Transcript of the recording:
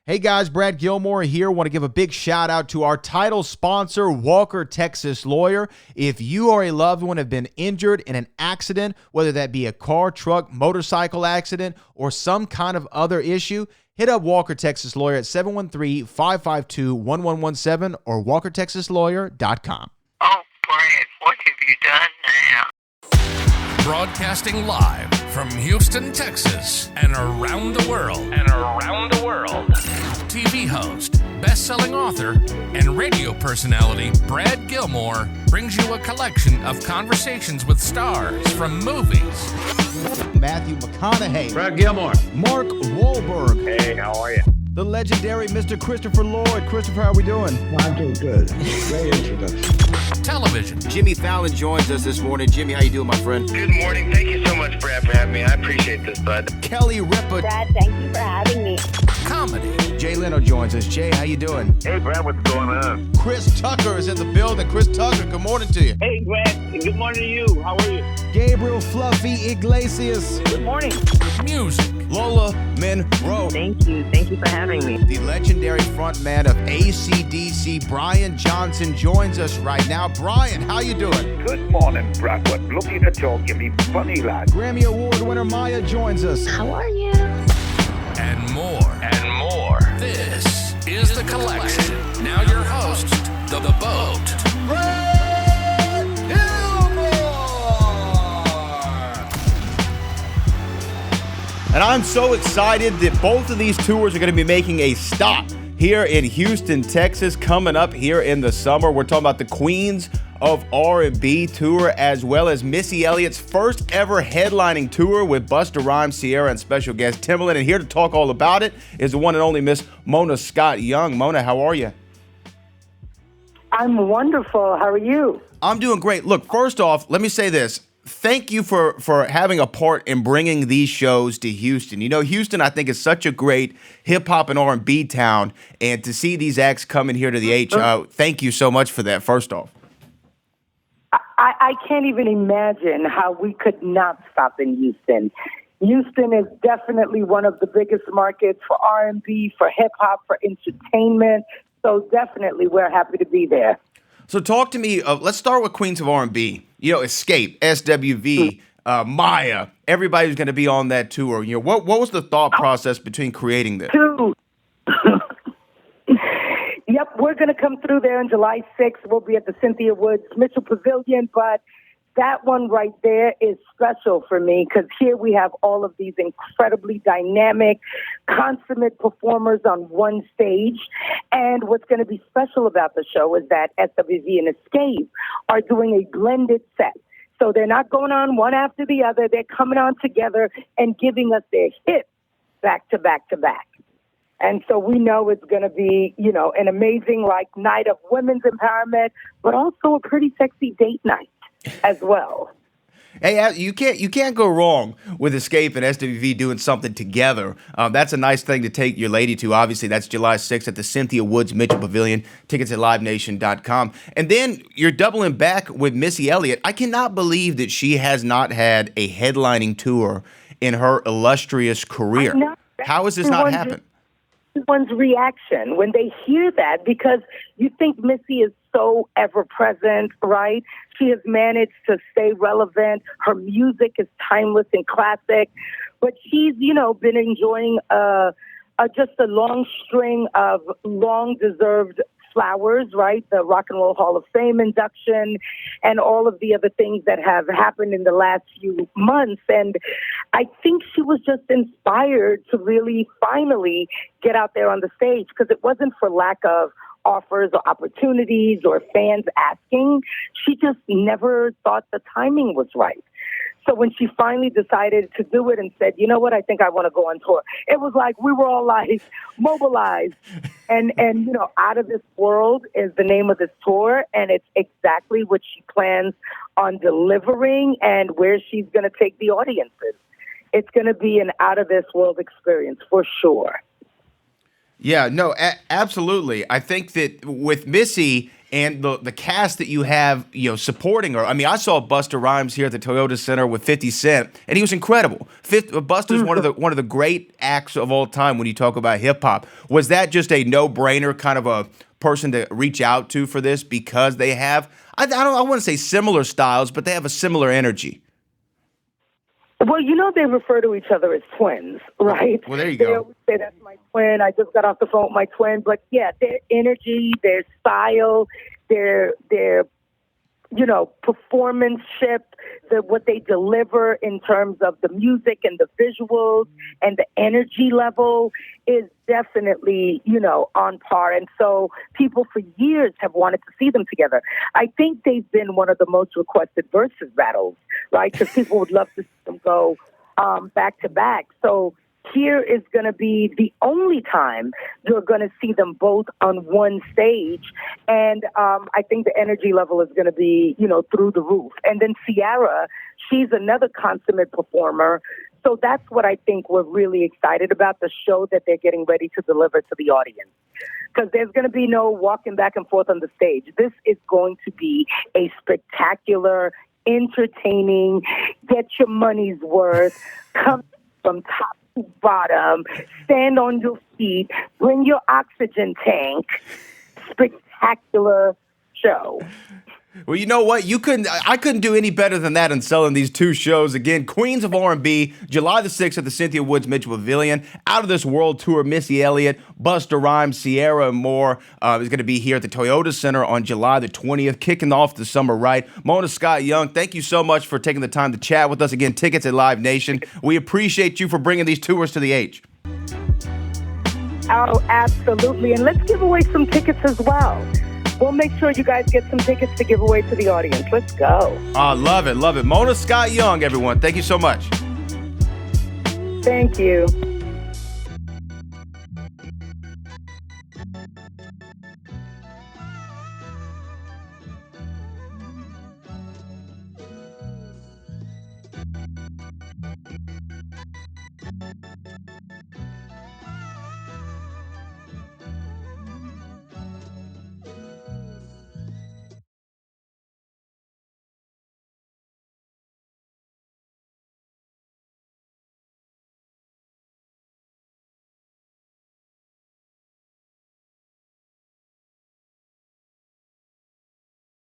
Hey guys, Brad Gilmore here. Want to give a big shout out to our title sponsor, Walker Texas Lawyer. If you or a loved one have been injured in an accident, whether that be a car, truck, motorcycle accident, or some kind of other issue, hit up Walker Texas Lawyer at 713-552-1117 or walkertexaslawyer.com. Oh, Brad, what have you done now? Broadcasting live from Houston, Texas, and around the world. TV host, best-selling author, and radio personality Brad Gilmore brings you a collection of conversations with stars from movies. Matthew McConaughey. Brad Gilmore. Mark Wahlberg. Hey, how are you? The legendary Mr. Christopher Lloyd. Christopher, how are we doing? I'm doing good. Great introduction. Television. Jimmy Fallon joins us this morning. Jimmy, how you doing, my friend? Good morning. Thank you so much, Brad, for having me. I appreciate this, bud. Kelly Ripa. Brad, thank you for having me. Comedy. Jay Leno joins us. Jay, how you doing? Hey, Brad, what's going on? Chris Tucker is in the building. Chris Tucker, good morning to you. Hey, Brad. Good morning to you. How are you? Gabriel Fluffy Iglesias. Good morning. Music. Lola Monroe. Thank you. Thank you for having me. The legendary frontman of AC/DC, Brian Johnson, joins us right now. Brian, how you doing? Good morning, Brad. What looking to talk to me, funny lad. Grammy Award winner Maya joins us. How are you? And more. This is The Collection. Now your host, The Boat. Brad Gilmore! And I'm so excited that both of these tours are going to be making a stop here in Houston, Texas, coming up here in the summer. We're talking about the Queens of R&B tour, as well as Missy Elliott's first ever headlining tour with Busta Rhymes, Sierra, and special guest Timbaland. And here to talk all about it is the one and only Miss Mona Scott Young. Mona, how are you? I'm wonderful. How are you? I'm doing great. Look, first off, let me say this. Thank you for having a part in bringing these shows to Houston. You know, Houston, I think, is such a great hip-hop and R&B town, and to see these acts coming here to the H, thank you so much for that, first off. I can't even imagine how we could not stop in Houston. Houston is definitely one of the biggest markets for R&B, for hip-hop, for entertainment. So definitely we're happy to be there. So talk to me. Let's start with Queens of R&B. You know, Escape, SWV, Maya, everybody's going to be on that tour. You know, what was the thought process between creating this? Yep, we're going to come through there on July 6th. We'll be at the Cynthia Woods Mitchell Pavilion, but that one right there is special for me because here we have all of these incredibly dynamic, consummate performers on one stage. And what's going to be special about the show is that SWV and Escape are doing a blended set. So they're not going on one after the other. They're coming on together and giving us their hits back to back to back. And so we know it's going to be, you know, an amazing night of women's empowerment, but also a pretty sexy date night as well. Hey, you can't go wrong with Escape and SWV doing something together. That's a nice thing to take your lady to. Obviously, that's July 6th at the Cynthia Woods Mitchell Pavilion. Tickets at livenation.com. And then you're doubling back with Missy Elliott. I cannot believe that she has not had a headlining tour in her illustrious career. How has this not happened? Everyone's reaction when they hear that, because you think Missy is so ever present, right? She has managed to stay relevant. Her music is timeless and classic, but she's, you know, been enjoying just a long string of long-deserved flowers, right? The Rock and Roll Hall of Fame induction and all of the other things that have happened in the last few months. And I think she was just inspired to really finally get out there on the stage, because it wasn't for lack of offers or opportunities or fans asking. She just never thought the timing was right. So when she finally decided to do it and said, you know what, I think I want to go on tour, it was like we were all like mobilized. And you know, Out of This World is the name of this tour, and it's exactly what she plans on delivering and where she's going to take the audiences. It's going to be an out of this world experience for sure. Yeah, no, absolutely. I think that with Missy, and the cast that you have, supporting her. I mean, I saw Busta Rhymes here at the Toyota Center with 50 Cent, and he was incredible. Busta's one of the great acts of all time when you talk about hip hop. Was that just a no-brainer kind of a person to reach out to for this because they have I want to say similar styles, but they have a similar energy? Well, they refer to each other as twins, right? Well, there you They go. always say, that's my twin. I just got off the phone with my twin. But, yeah, their energy, their style, their performance-ship, what they deliver in terms of the music and the visuals and the energy level is definitely, on par. And so people for years have wanted to see them together. I think they've been one of the most requested versus battles, right? Because people would love to see them go back to back. So here is going to be the only time you're going to see them both on one stage. And I think the energy level is going to be, through the roof. And then Ciara, she's another consummate performer. So that's what I think we're really excited about, the show that they're getting ready to deliver to the audience. Because there's going to be no walking back and forth on the stage. This is going to be a spectacular, entertaining, get your money's worth, come from top to bottom, stand on your feet, bring your oxygen tank, spectacular show. Well, you know what? I couldn't do any better than that in selling these two shows. Again, Queens of R&B, July the 6th at the Cynthia Woods Mitchell Pavilion. Out of This World Tour, Missy Elliott, Busta Rhymes, Ciara, and more is going to be here at the Toyota Center on July the 20th, kicking off the summer right. Mona Scott Young, thank you so much for taking the time to chat with us. Again, tickets at Live Nation. We appreciate you for bringing these tours to the H. Oh, absolutely. And let's give away some tickets as well. We'll make sure you guys get some tickets to give away to the audience. Let's go. Love it, love it. Mona Scott Young, everyone. Thank you so much. Thank you.